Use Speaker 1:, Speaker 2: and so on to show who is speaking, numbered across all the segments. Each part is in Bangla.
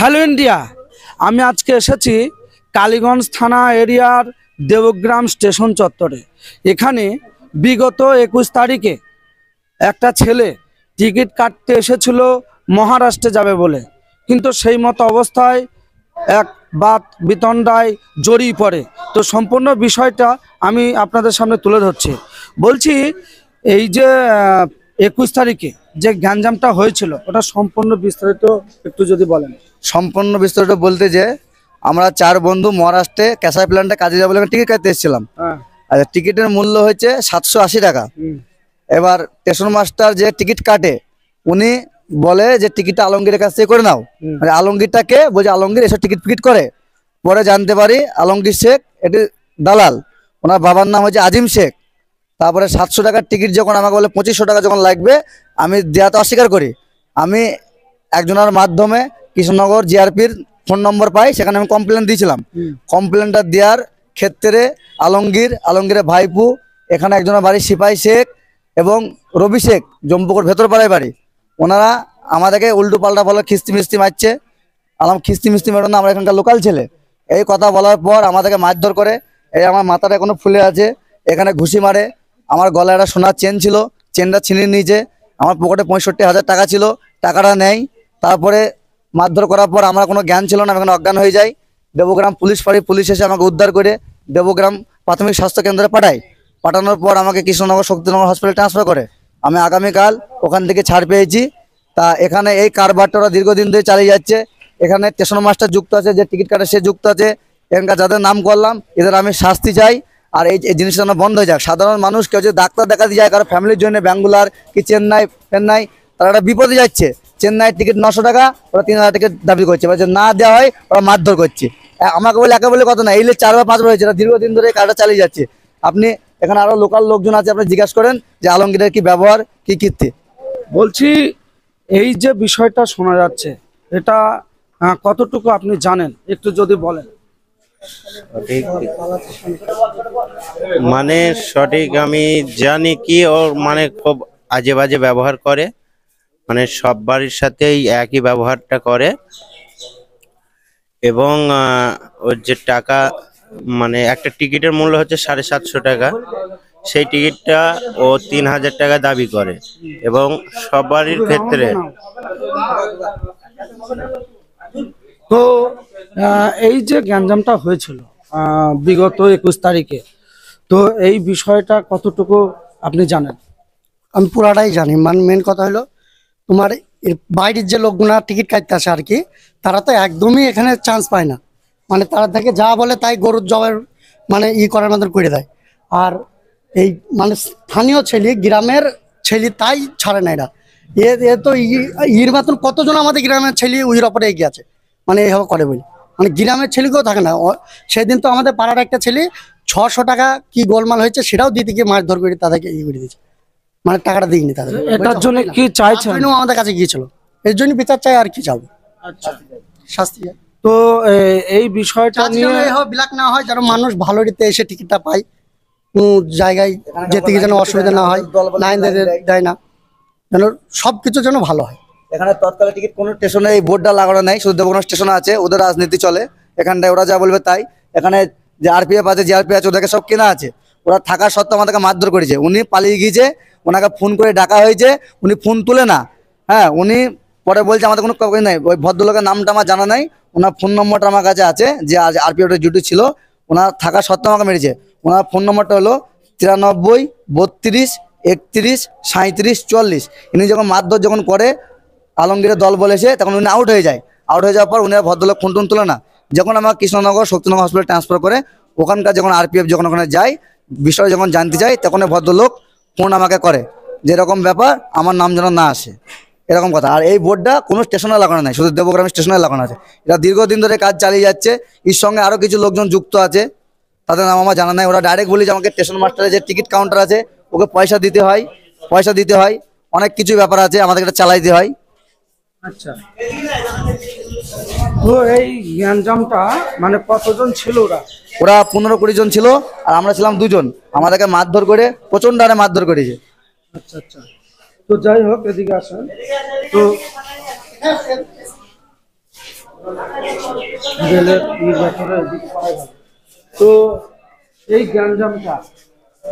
Speaker 1: Hello India. আমি আজকে এসেছি কালীগঞ্জ থানা এরিয়ার দেবগ্রাম স্টেশন চত্বরে। এখানে বিগত 21 তারিখে একটা ছেলে টিকিট কাটতে এসেছিল মহারাষ্ট্রে যাবে বলে, কিন্তু সেই মতো অবস্থায় এক বাত বিতণ্ডায় জড়িয়ে পড়ে। তো সম্পূর্ণ বিষয়টা আমি আপনাদের সামনে তুলে ধরছি। বলছি, এই যে 21 তারিখে যে গ্যাঞ্জামটা হয়েছিল ওটা সম্পূর্ণ বিস্তারিত একটু যদি বলেন।
Speaker 2: সম্পূর্ণ বিস্তারিত বলতে যে আমরা 4 বন্ধু মহারাষ্ট্রে ক্যাসার প্ল্যান্টে কাজে যাবো বলে টিকিট কাটতে এসেছিলাম। আচ্ছা, টিকিটের মূল্য হচ্ছে 780 টাকা। এবার স্টেশন মাস্টার যে টিকিট কাটে উনি বলে যে টিকিটটা আলমগীরের কাছ থেকে করে নাও। মানে আলমগীরটাকে বলছে আলমগীর এসব টিকিট ফিকিট করে। পরে জানতে পারি আলমগীর শেখ এটি দালাল, ওনার বাবার নাম হচ্ছে আজিম শেখ। তারপরে 700 টাকার টিকিট যখন আমাকে বলে 2500 টাকা যখন লাগবে, আমি দেওয়াতে অস্বীকার করি। আমি একজনের মাধ্যমে কৃষ্ণনগর জিআরপির ফোন নম্বর পাই, সেখানে আমি কমপ্লেন দিয়েছিলাম। কমপ্লেনটা দেওয়ার ক্ষেত্রে আলমগীরের ভাইপু, এখানে একজনের বাড়ি সিপাহী শেখ এবং রবি শেখ জম্পুকুর ভেতরপাড়ায় বাড়ি, ওনারা আমাদেরকে উল্টো পাল্টা বলে খিস্তি মিস্তি মারছে। খিস্তি মিস্তি মেরো না, আমরা এখানকার লোকাল ছেলে। এই কথা বলার পর আমাদেরকে মারধর করে। এই আমার মাথাটা এখনো ফুলে আছে, এখানে ঘুষি মারে। আমার গলায় একটা সোনার চেন ছিল, চেনটা ছিনিয়ে নিয়েছে। আমার পকেটে 65,000 টাকা ছিল, টাকাটা নেই। তারপরে মারধর করার পর আমার কোনো জ্ঞান ছিল না, আমি এখানে অজ্ঞান হয়ে যাই। দেবগ্রাম পুলিশ এসে আমাকে উদ্ধার করে দেবগ্রাম প্রাথমিক স্বাস্থ্য কেন্দ্রে পাঠানোর পর আমাকে কৃষ্ণনগর শক্তিনগর হসপিটালে ট্রান্সফার করে। আমি আগামীকাল ওখান থেকে ছাড় পেয়েছি। তা এখানে এই কারবারটা ওরা দীর্ঘদিন ধরে চালিয়ে যাচ্ছে। এখানে স্টেশন মাস্টার যুক্ত আছে, যে টিকিট কাটে সে যুক্ত আছে। এখানকার যাদের নাম করলাম এদের আমি শাস্তি চাই, আর এই জিনিসটা যেন বন্ধ হয়ে যাক। সাধারণ মানুষ কেউ যদি ডাক্তার দেখাতে যায় কারো ফ্যামিলির জন্য, ব্যাঙ্গালোর কি চেন্নাই, তারা একটা বিপদে যাচ্ছে। চেন্নাইয়ের টিকিট 900 টাকা, ওরা 3000 টিকিট দাবি করছে। না দেওয়া হয় ওরা মারধর করছে। আমাকে বলে একে বলে কথা না, এই 4 বা 5 বার হয়েছে, দীর্ঘদিন ধরে কাজটা চালিয়ে যাচ্ছে। আপনি এখানে আরো লোকাল লোকজন আছে, আপনি জিজ্ঞাসা করেন যে আলমগীরের কি ব্যবহার, কি কীর্তি।
Speaker 1: বলছি, এই যে বিষয়টা শোনা যাচ্ছে এটা কতটুকু আপনি জানেন একটু যদি বলেন।
Speaker 3: মানে সঠিক আমি জানি কি ওর মানে খুব আজে বাজে ব্যবহার করে, মানে সব বাড়ির সাথেই একই ব্যবহারটা করে। এবং ওর যে টাকা, মানে একটা টিকিটের মূল্য হচ্ছে 750 টাকা, সেই টিকিটটা ও 3000 টাকা দাবি করে। এবং সব বাড়ির ক্ষেত্রে
Speaker 1: তো এই যে গ্যাঞ্জামটা হয়েছিল বিগত 21 তারিখে, তো এই বিষয়টা কতটুকু আপনি জানেন?
Speaker 4: আমি পুরাটাই জানি। মেন কথা হলো তোমার বাইরের যে লোকগুলা টিকিট কাটতে আসে আর কি, তারা তো একদমই এখানে চান্স পায় না। মানে তারা থেকে যা বলে তাই গরুর জবের মানে করার মতন করে দেয়। আর এই মানে স্থানীয় ছেলে, গ্রামের ছেলে তাই ছাড়ে না এরা। এ তো ইর মতন কতজন আমাদের গ্রামের ছেলে উইর ওপরে এগিয়ে আছে, মানে এইভাবে করে বলি। মানে গ্রামের ছেলেকেও থাকে না। সেদিন তো আমাদের পাড়ার একটা ছেলে 600 টাকা কি গোলমাল হয়েছে সেটাও দিতে গিয়ে মারধর করে তাদেরকে করে দিয়েছে, মানে টাকাটা দিইনি তাদের।
Speaker 1: এটার জন্য কি চাইছেন?
Speaker 4: আমাদের কাছে গিয়েছিল, এর জন্য বিচার চাই, আর কি চাবো।
Speaker 1: আচ্ছা,
Speaker 4: শাস্তি।
Speaker 1: তো এই বিষয়টা নিয়ে
Speaker 4: বিলাক না হয়, যেন মানুষ ভালো রীতে এসে টিকিটটা পায়, কোনো জায়গায় যেতে গিয়ে যেন অসুবিধা না হয়, লাইন দেয় না, যেন সবকিছু যেন ভালো হয়।
Speaker 2: এখানে তৎকালে টিকিট কোনো স্টেশনে এই বোর্ডটা লাগানো নাই, শুধু দেবগ্রাম স্টেশনে আছে। ওদের রাজনীতি চলে এখানটায়, ওরা যা বলবে তাই। এখানে যে আরপিএফ আছে, জিআরপি আছে, ওদেরকে সব কেনা আছে। ওরা থাকার সত্ত্বেও আমাদেরকে মারধর করেছে। উনি পালিয়ে গিয়েছে, ওনাকে ফোন করে ডাকা হয়েছে, উনি ফোন তুলে না। হ্যাঁ, উনি পরে বলছে আমাদের কোনো কাগজ নাই। ওই ভদ্রলোকের নামটা আমার জানা নাই, ওনার ফোন নম্বরটা আমার কাছে আছে, যে আজ আরপিএফের ডিউটি ছিল। ওনার থাকা সত্ত্বেও আমাকে মেরেছে। ওনার ফোন নম্বরটা হলো 93 32 31 37 44। ইনি যখন মারধর যখন করে আলমগীরের দল বলেছে, তখন উনি আউট হয়ে যায়। আউট হয়ে যাওয়ার পর উনি ভদ্রলোক ফোন টোন তুলে না। যখন আমার কৃষ্ণনগর শক্তিনগর হসপিটালে ট্রান্সফার করে, ওখানকার যখন আরপিএফ যখন ওখানে যায়, বিষয় যখন জানতে চাই, তখন ভদ্রলোক ফোন আমাকে করে যেরকম ব্যাপার, আমার নাম যেন না আসে, এরকম কথা। আর এই বোর্ডটা কোনো স্টেশনে লাগানো নাই, শুধু দেবগ্রাম স্টেশনে লাগানো আছে। এটা দীর্ঘদিন ধরে কাজ চালিয়ে যাচ্ছে। এর সঙ্গে আরও কিছু লোকজন যুক্ত আছে, তাদের নাম আমার জানা নাই। ওরা ডাইরেক্ট বলি যে আমাকে স্টেশন মাস্টারের যে টিকিট কাউন্টার আছে ওকে পয়সা দিতে হয়, অনেক কিছু ব্যাপার আছে, আমাদেরকে এটা চালাইতে হয়।
Speaker 1: আচ্ছা, তো এই গ্যাঞ্জামটা মানে কতজন ছিল?
Speaker 2: ওরা 15-20 জন ছিল, আর আমরা ছিলাম 2 জন। আমাদেরকে মারধর করে, প্রচন্ড হারে মারধর করেছে।
Speaker 1: আচ্ছা আচ্ছা, তো যাই হোক, এদিকে আসেন। তো রেলের নির্বাচনের দিকে পাওয়া গেল। তো এই গ্যাঞ্জামটা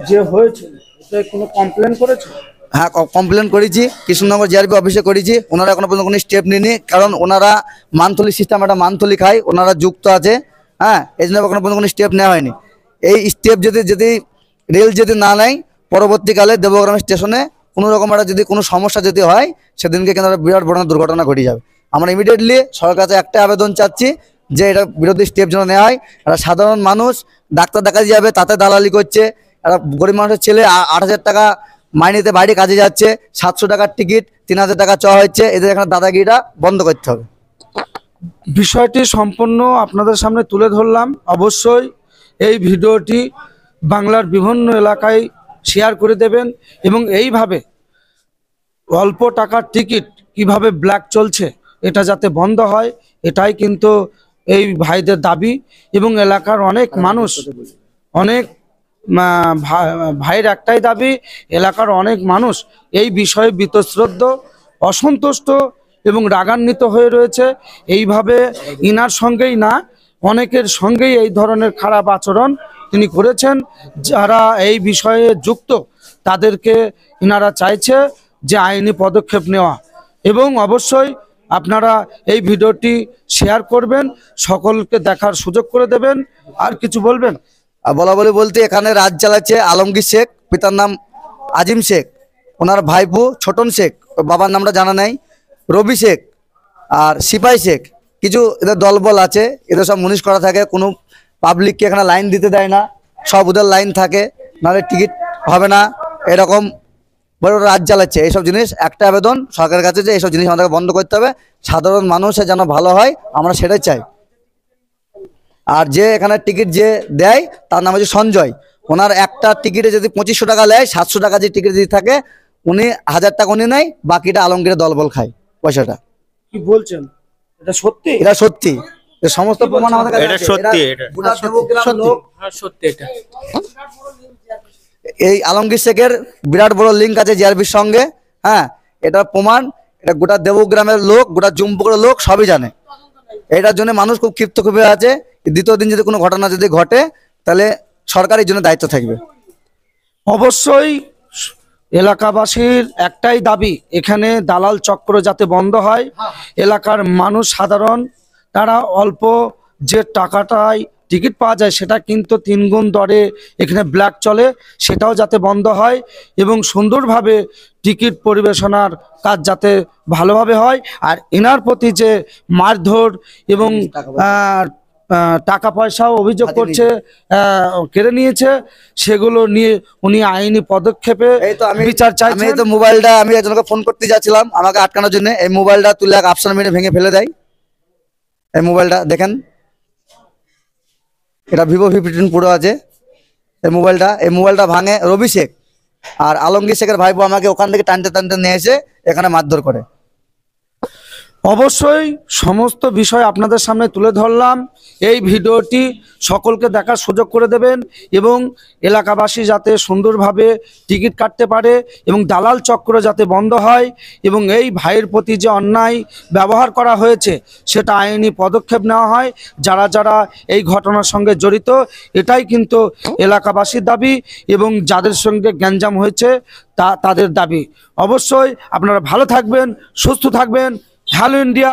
Speaker 1: যে হয়েছিল এটা কোনো কমপ্লেন করেছে?
Speaker 2: হ্যাঁ, কমপ্লেন করেছি, কৃষ্ণনগর জিআরপি অফিসে করেছি। ওনারা এখনো পর্যন্ত কোনো স্টেপ নিনি, কারণ ওনারা মান্থলি সিস্টেম, একটা মান্থলি খায়, ওনারা যুক্ত আছে। হ্যাঁ, এই জন্য এখনো পর্যন্ত কোনো স্টেপ নেওয়া হয়নি। এই স্টেপ যদি রেল যদি না নেয়, পরবর্তীকালে দেবগ্রাম স্টেশনে কোনো রকম একটা যদি কোনো সমস্যা যদি হয়, সেদিনকে কিন্তু একটা বিরাট বড় দুর্ঘটনা ঘটে যাবে। আমরা ইমিডিয়েটলি সরকার কাছে একটা আবেদন চাচ্ছি যে এটা বিরোধী স্টেপ যেন নেওয়া হয়। একটা সাধারণ মানুষ ডাক্তার দেখাতে যাবে, তাতে দালালি করছে। একটা গরিব মানুষের ছেলে 8,000 টাকা মাইনেতে বাইরে কাজে যাচ্ছে, 700 টাকার টিকিট, 3,000 টাকা চাওয়া হচ্ছে। এদের এখানে দাদাগিরিটা বন্ধ করতে হবে।
Speaker 1: বিষয়টি সম্পূর্ণ আপনাদের সামনে তুলে ধরলাম। অবশ্যই এই ভিডিওটি বাংলার বিভিন্ন এলাকায় শেয়ার করে দেবেন এবং এইভাবে অল্প টাকার টিকিট কিভাবে ব্ল্যাক চলছে এটা যাতে বন্ধ হয়, এটাই কিন্তু এই ভাইদের দাবি। এবং এলাকার অনেক মানুষ, অনেক ভাইয়ের একটাই দাবি, এলাকার অনেক মানুষ এই বিষয়ে বীতশ্রদ্ধ, অসন্তুষ্ট এবং রাগান্বিত হয়ে রয়েছে। এইভাবে ইনার সঙ্গেই না, অনেকের সঙ্গেই এই ধরনের খারাপ আচরণ তিনি করেছেন। যারা এই বিষয়ে যুক্ত তাদেরকে ইনারা চাইছে যে আইনি পদক্ষেপ নেওয়া। এবং অবশ্যই আপনারা এই ভিডিওটি শেয়ার করবেন, সকলকে দেখার সুযোগ করে দেবেন। আর কিছু বলবেন?
Speaker 2: আর বলতে এখানে রাজ চালাচ্ছে আলমগীর শেখ, পিতার নাম আজিম শেখ, ওনার ভাইপো ছোটন শেখ, ওর বাবার নামটা জানা নাই, রবি শেখ আর সিপাই শেখ। কিছু এদের দলবল আছে, এদের সব মুনিশ করা থাকে, কোনো পাবলিককে এখানে লাইন দিতে দেয় না, সব ওদের লাইন থাকে, নাহলে টিকিট হবে না, এরকম বড় রাজ চালাচ্ছে। এইসব জিনিস একটা আবেদন সরকারের কাছে যে এইসব জিনিস আমাদেরকে বন্ধ করতে হবে, সাধারণ মানুষের যেন ভালো হয়, আমরা সেটাই চাই। আর যে এখানে টিকিট যে দেয় তার নাম হচ্ছে সঞ্জয়। ওনার একটা টিকিটে যদি 2500 টাকা নেয়, 700 টাকা যে টিকিট যদি থাকে, উনি 1000 টাকা উনি নেয়, বাকিটা আলমগীরের দলবল খায় পয়সাটা।
Speaker 1: কি বলছেন? এটা সত্যি?
Speaker 2: এটা সত্যি, এর সমস্ত প্রমাণ আমাদের কাছে
Speaker 3: এটা
Speaker 2: আছে।
Speaker 3: সত্যি,
Speaker 2: এরা গোটা দেবগ্রাম লোক।
Speaker 1: সত্যি এটা।
Speaker 2: এই আলমগীর শেখের বিরাট বড় লিঙ্ক আছে জিআরপির সঙ্গে। হ্যাঁ, এটা প্রমাণ, এটা গোটা দেবগ্রামের লোক, গোটা জুমপুরের লোক সবই জানে। এটার জন্য মানুষ খুব ক্ষিপ্ত ক্ষোভে আছে। দ্বিতীয় দিন যদি কোনো ঘটনা যদি ঘটে, তাহলে সরকারের জন্য দায়িত্ব থাকবে।
Speaker 1: অবশ্যই এলাকাবাসীর একটাই দাবি, এখানে দালাল চক্র যাতে বন্ধ হয়। এলাকার মানুষ সাধারণ, তারা অল্প যে টাকাটায় টিকিট পাওয়া যায় সেটা কিন্তু 3 গুণ দরে এখানে ব্ল্যাক চলে, সেটাও যাতে বন্ধ হয় এবং সুন্দরভাবে টিকিট পরিবেশনার কাজ যাতে ভালোভাবে হয়। আর এনার প্রতি যে মারধর এবং টাকা পয়সাও অভিযোগ করছে, কেড়ে নিয়েছে, সেগুলো নিয়ে উনি আইনি পদক্ষেপে বিচার চাইছেন।
Speaker 2: আমি তো মোবাইলটা, আমি একজনকে ফোন করতে যাচ্ছিলাম আমাকে আটকানোর জন্য, এই মোবাইলটা তুলে এক আফসার মেরে ভেঙে ফেলে দেয়। এই মোবাইলটা দেখেন, এটা ভিভো V15 পুরো আছে। এই মোবাইলটা ভাঙে রবি শেখ, আর আলমগীর শেখের ভাইপো আমাকে ওখান থেকে টানতে টানতে নিয়ে এসে এখানে মারধর করে।
Speaker 1: অবশ্যই সমস্ত বিষয় আপনাদের সামনে তুলে ধরলাম। এই ভিডিওটি সকলকে দেখার সুযোগ করে দেবেন এবং এলাকাবাসী যাতে সুন্দরভাবে টিকিট কাটতে পারে এবং দালাল চক্র যাতে বন্ধ হয় এবং এই ভাইয়ের প্রতি যে অন্যায় ব্যবহার করা হয়েছে সেটা আইনি পদক্ষেপ নেওয়া হয়। যারা যারা এই ঘটনার সঙ্গে জড়িত, এটাই কিন্তু এলাকাবাসীর দাবি এবং যাদের সঙ্গে গ্যাঞ্জাম হয়েছে তাদের দাবি। অবশ্যই আপনারা ভালো থাকবেন, সুস্থ থাকবেন। Hello India.